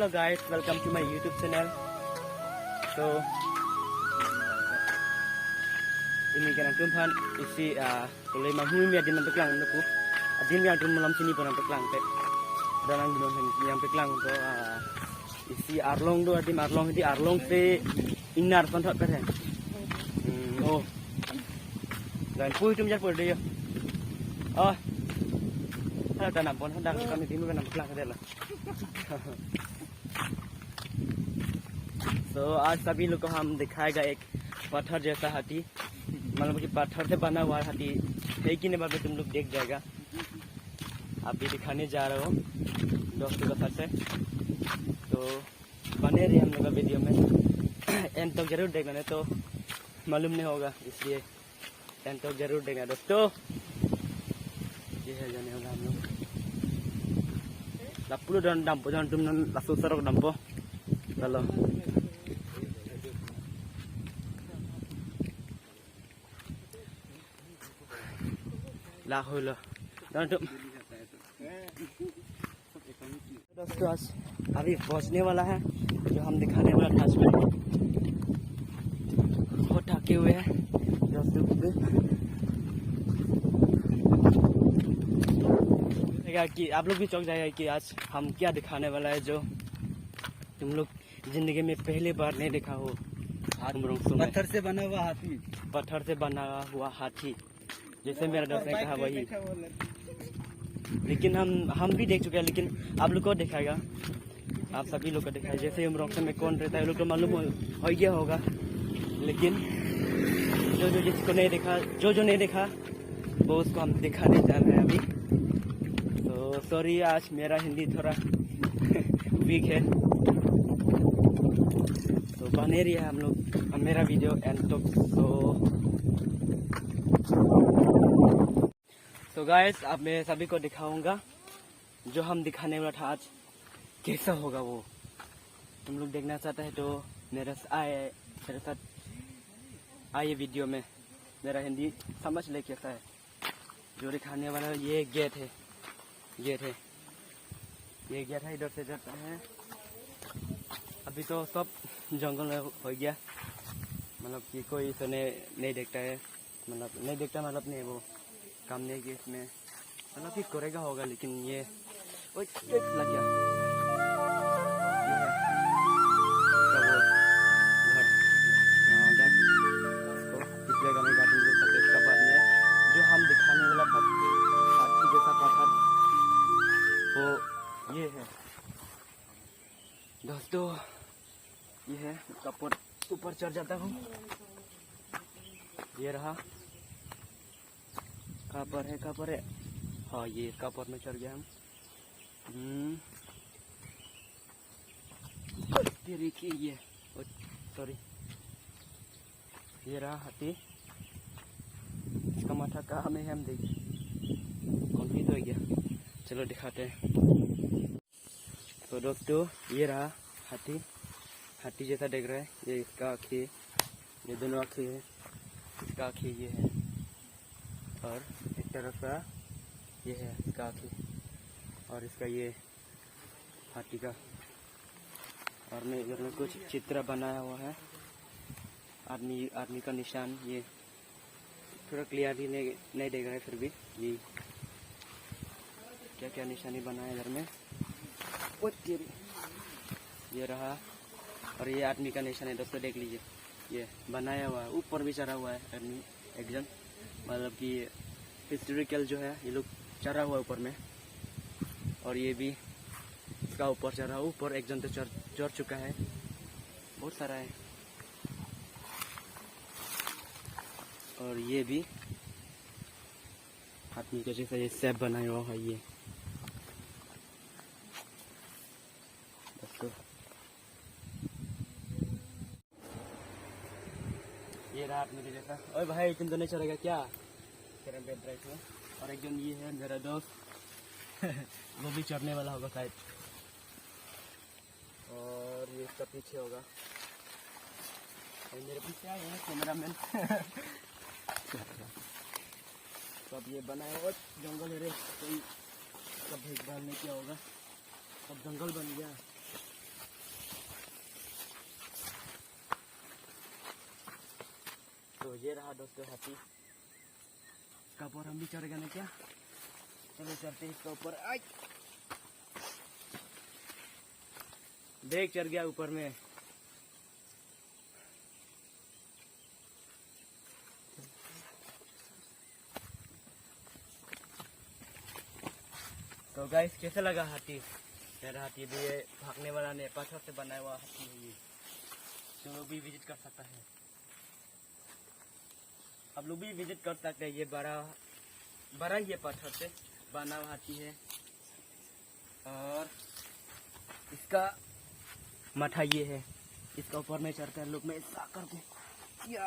Hello guys, welcome to my YouTube channel. So ini kan tumpan isi tulai mahmi mi adin nampak lang nuku. Adin mi adun malam sini pun nampak lang te. Dan ang binom yang nampak lang to isi arlong do adin arlong di arlong te inar pantat peren. Oh. Dan pui tum jar pur dia. Oh. Kalau tanam pun hendak kami timu kan nampak lang lah. तो आज सभी लोग को हम दिखाएगा एक पत्थर जैसा हाथी, मतलब कि पत्थर से बना हुआ हाथी है कि नहीं बात तुम लोग देख जाएगा। अभी दिखाने जा रहा हूँ दोस्तों के साथ से, तो बने रहिए हम लोग का वीडियो में। एंड तक जरूर देखना, नहीं तो मालूम नहीं होगा, इसलिए एंड तक जरूर देखना दोस्तों। ये है जाने होगा हम लोग लापुलो dan dampo jangan तुम langsung serok dampo kalau lakh हो लो दोस्तों। आज अभी पहुंचने वाला है, जो हम दिखाने वाला था में बहुत ढके हुए हैं दोस्तों। कि आप लोग भी चौंक जाएगा कि आज हम क्या दिखाने वाला है, जो तुम लोग जिंदगी में पहली बार नहीं देखा हो। पत्थर से बना हुआ हाथी, पत्थर से बना हुआ हाथी, जैसे मेरा दोस्त ने कहा वही। लेकिन हम भी देख चुके हैं, लेकिन आप लोग को दिखाएगा, आप सभी लोग को दिखाएगा। जैसे उम्र में कौन रहता है लोग तो मालूम हो गया होगा, लेकिन जो जिसको नहीं देखा, जो नहीं देखा वो उसको हम दिखाने जा रहे हैं अभी। तो सॉरी, आज मेरा हिंदी थोड़ा वीक है, तो बने रही है हम लोग मेरा वीडियो एंड तो गाइस अब मैं सभी को दिखाऊंगा जो हम दिखाने वाला था आज कैसा होगा वो। तुम लोग देखना चाहता है तो मेरे साथ आइए वीडियो में, मेरा हिंदी समझ ले कैसा है। जो दिखाने वाला ये गेट है, ये गेट है, इधर से जाता है। अभी तो सब जंगल में हो गया, मतलब कि कोई तो नहीं देखता है, मतलब नहीं देखता, मतलब नहीं वो काम नहीं किया इसमें, मतलब कि करेगा होगा। लेकिन ये लग गया इसका बाद में जो हम दिखाने वाला था हाथी जैसा पत्थर, वो ये है दोस्तों। ये है कपड़, ऊपर चढ़ जाता हूँ, ये रहा। कहाँ पर है? हाँ, ये कपड़ में चढ़ गया हम। तेरी की ये सॉरी, ये रहा हाथी। इसका माथा कहाँ में है हम देख, कंफ्यूज हो गया। चलो दिखाते हैं। तो दोस्तों ये रहा हाथी जैसा देख रहा है। ये इसका आँखें, ये दोनों आँखें है, इसका आँखें ये है, और एक तरफ का ये है इसका आँखें, और इसका ये हाथी का। और मैं इधर में कुछ चित्र बनाया हुआ है, आदमी का निशान। ये थोड़ा क्लियरली नहीं देख रहा है, फिर भी ये क्या क्या निशानी बनाया इधर में। ये रहा, और ये आदमी का निशान है दोस्तों, देख लीजिए। ये बनाया हुआ है, ऊपर भी चढ़ा हुआ है आदमी एक जन, मतलब कि हिस्टोरिकल जो है ये लोग चढ़ा हुआ है ऊपर में। और ये भी इसका ऊपर चढ़ा, ऊपर एक जन तो चढ़ चुका है, बहुत सारा है। और ये भी आदमी का जैसा ये शेप बनाया हुआ है। ये ये रहा आदमी के जैसा। ओए भाई, तुम तो नहीं चढ़ेगा क्या? तेरा बेड राइट है। और एक जन ये है मेरा दोस्त वो भी चढ़ने वाला होगा शायद, और ये इसका पीछे होगा। मेरे पीछे आए हैं कैमरामैन। सब ये बनाया हुआ जंगल है रे, कोई सब देखभाल नहीं किया होगा, सब जंगल बन गया। तो ये रहा दोस्तों हाथी। इसका ऊपर हम भी चढ़ गए ना क्या? चलो चढ़ते हैं इसका ऊपर। आई देख चढ़ गया ऊपर में। तो गाइस कैसा लगा हाथी? मेरा हाथी भी ये भागने वाला नहीं, पत्थर से बनाया हुआ हाथी है ये। तुम लोग भी विजिट कर सकता है, आप लोग भी विजिट कर सकते हैं। ये बड़ा ही पत्थर से बना हुआ हाथी है और इसका माथा ये है। इसका ऊपर में चढ़ता है लोग में ऐसा करके या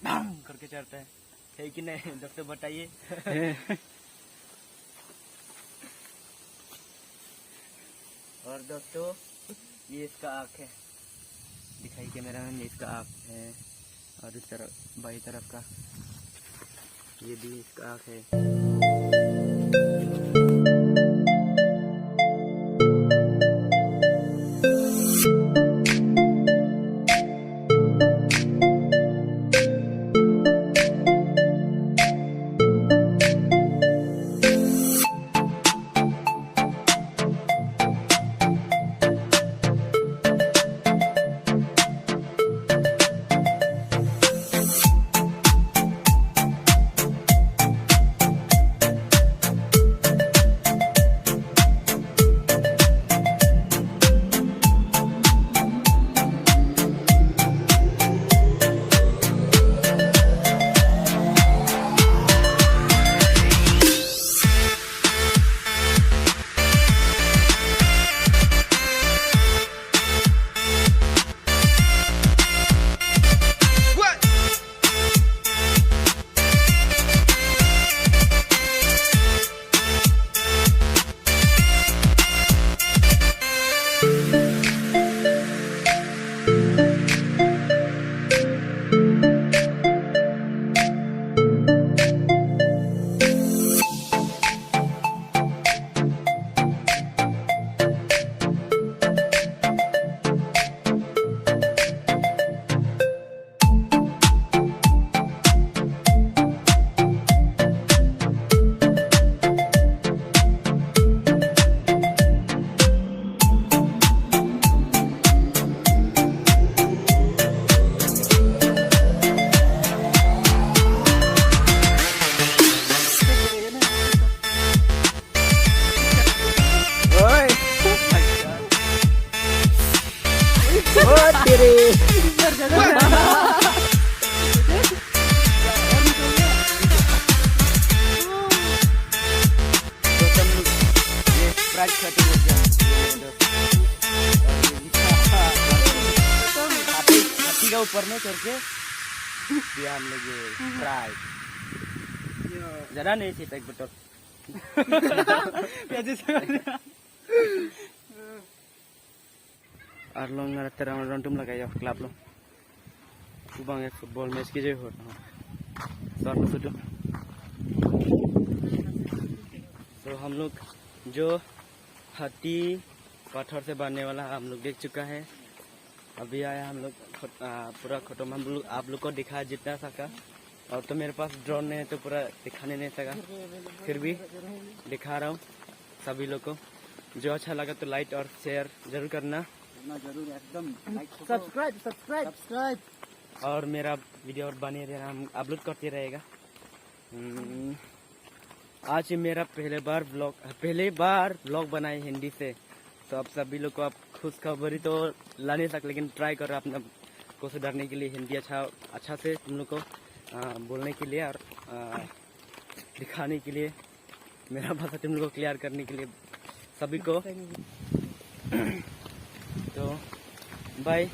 ढंग करके चढ़ता है कि नहीं दोस्तों बताइए। और दोस्तों ये इसका आँख है, दिखाई कैमरा में, ये इसका आँख है। और इस तरफ बाई तरफ का ये भी इसका आँख है। हाथी का ऊपर में करके दिया हम लोग ये फ्राई जरा नहीं थी एक बोतल और लोग तेरा रंटुम लगाया क्लब लो सुबह फुटबॉल मैच की जो होता है तो हम लोग जो हाथी पत्थर से बनने वाला हम लोग देख चुका है। अभी आया हम लोग पूरा खत्म हम लोग आप लोग को दिखाया जितना सका। और तो मेरे पास ड्रोन नहीं है तो पूरा दिखाने नहीं सका, फिर भी दिखा रहा हूँ सभी लोग को। जो अच्छा लगा तो लाइक और शेयर जरूर करना, जरूर एकदम सब्सक्राइब और मेरा वीडियो और बने रहना, हम अपलोड करते रहेगा। आज मेरा पहले बार ब्लॉग बनाए हिंदी से, तो आप सभी लोग को आप खुशखबरी तो ला नहीं सकते, लेकिन ट्राई करो अपना को सुधारने के लिए हिंदी अच्छा से तुम लोग को बोलने के लिए और दिखाने के लिए, मेरा भाषा तुम लोग को क्लियर करने के लिए सभी को। तो बाय।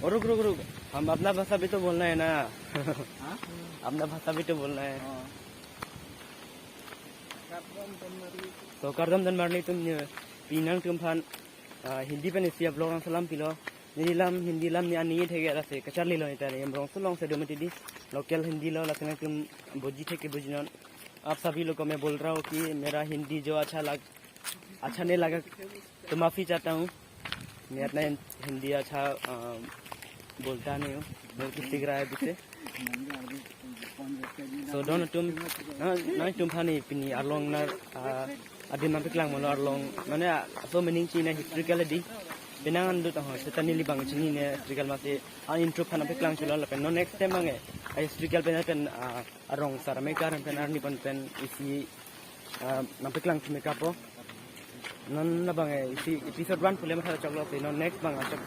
और रुक हम अपना भाषा भी तो बोलना है ना। अपना भाषा भी तो बोलना है। तो करदम दन मारनी तुम तीनंग तुम फान हिंदी पे निसिया ब्लॉग सलाम पिलो निलाम हिंदी लाम या नहीं थे गया से कचर लो इतना हम रोंग से लोंग से डोमेटी दी लोकल हिंदी लो लगने तुम बुझी थे कि बुझनन। आप सभी लोग को मैं बोल रहा हूँ कि मेरा हिंदी जो अच्छा नहीं लगा तो माफ़ी चाहता हूँ। मैं अपना हिंदी अच्छा बोलता नहीं हूँ, मैं कुछ सीख रहा है पीछे। So dono tum na tum phani pini arlong na adin na piklang mo arlong mana so meaning china historical di pinangan do ta ho setani libang chini ne historical ma se an intro phana piklang chula la pen no next time mangi historical pen arong sarame karan pen arni pen isi na piklang chime kapo non na bang isi episode 1 pule ma thara chaklo se no next bang achak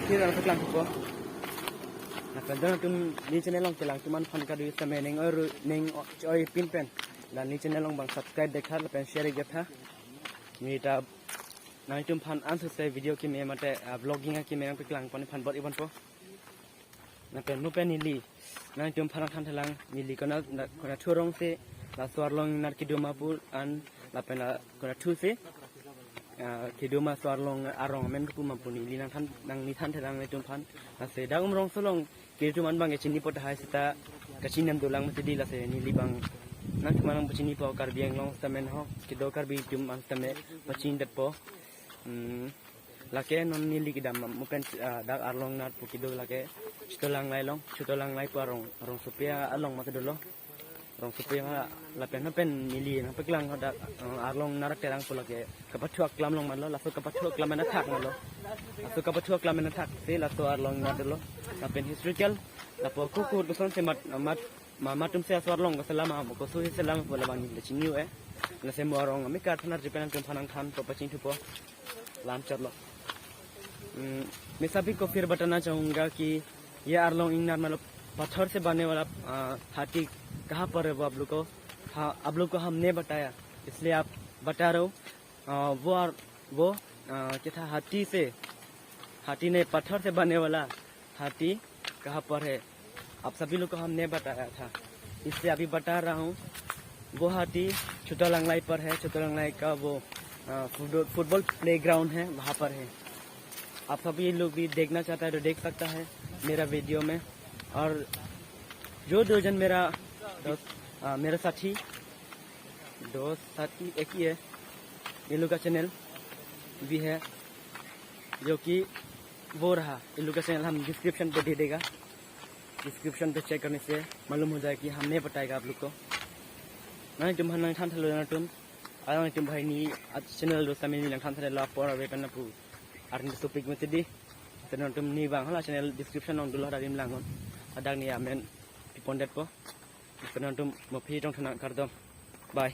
kira na piklang ko nah kalau tum ni channel long telang tuman fan kadu sama neng oi pin pen dan ni channel long bang subscribe dekha la pen share ge tha ni ta na tum fan answer se video ki me mate vlogging ki me pe klang pan fan bot ibon po na pen nu pen ni li na tum fan than thalang ni li kona thurong se la swar long nar ki duma pul an la pen kona thu se ki duma swar long arong men pu ma puni li nang ni than thalang ni tum fan na se da rong solong kiri tu man bang chini pot hai sita kachinan dolang mesti di la se ni libang nan manang chini po kar biang long stamen ho kido kar bi tum an stame pachin dat po lake non ni li kidam mukan dak arlong nat pu kido lake chitolang lai po arong supia along ma kedolo rong supia la pen ni li na peklang ho dak arlong narak terang po lake kapathuak klam long man lo la so kapathuak klam na thak lo so kapathuak klam na thak se la so arlong nat lo na pen historical la po kukur ko son se mat tum se aswar long ko selama ko so selama po labang ni chiniu la se morong mi ka thana ripen tum phanang khan po pachin thu po lam chalo मैं सभी को फिर बताना चाहूँगा कि ये आरलोंग इंगनार मतलब पत्थर से बनने वाला हाथी कहाँ पर है वो आप लोग को हमने बताया इसलिए आप बता रहा हूँ वो क्या था हाथी ने पत्थर से बनने वाला हाथी कहाँ पर है आप सभी लोग को हमने बताया था इसलिए अभी बता रहा हूँ वो हाथी छोटा लंगलाई पर है छोटा लंगलाई का वो फुटबॉल प्लेग्राउंड है वहाँ पर है आप सभी लोग भी देखना चाहता है तो देख सकता है मेरा वीडियो में और जो दो जन मेरा साथी एक ही है ये लोग का चैनल भी है जो कि वो रहा इन लोग का चैनल हम डिस्क्रिप्शन पे दे देगा डिस्क्रिप्शन पे चेक करने से मालूम हो जाएगा कि हमने बताएगा आप लोग को नहीं तुम हन थान थलो ना तुम आरो तुम भाई नी चैनल दो सामने नी थान थलो पर वे पन पु आरन टॉपिक में दिदी तेन तुम नी बांग हला चैनल डिस्क्रिप्शन नंग दुला दारिम लांगन अदांग नी आमेन पिपन डेट को तेन तुम मफी दं थना कर दम बाय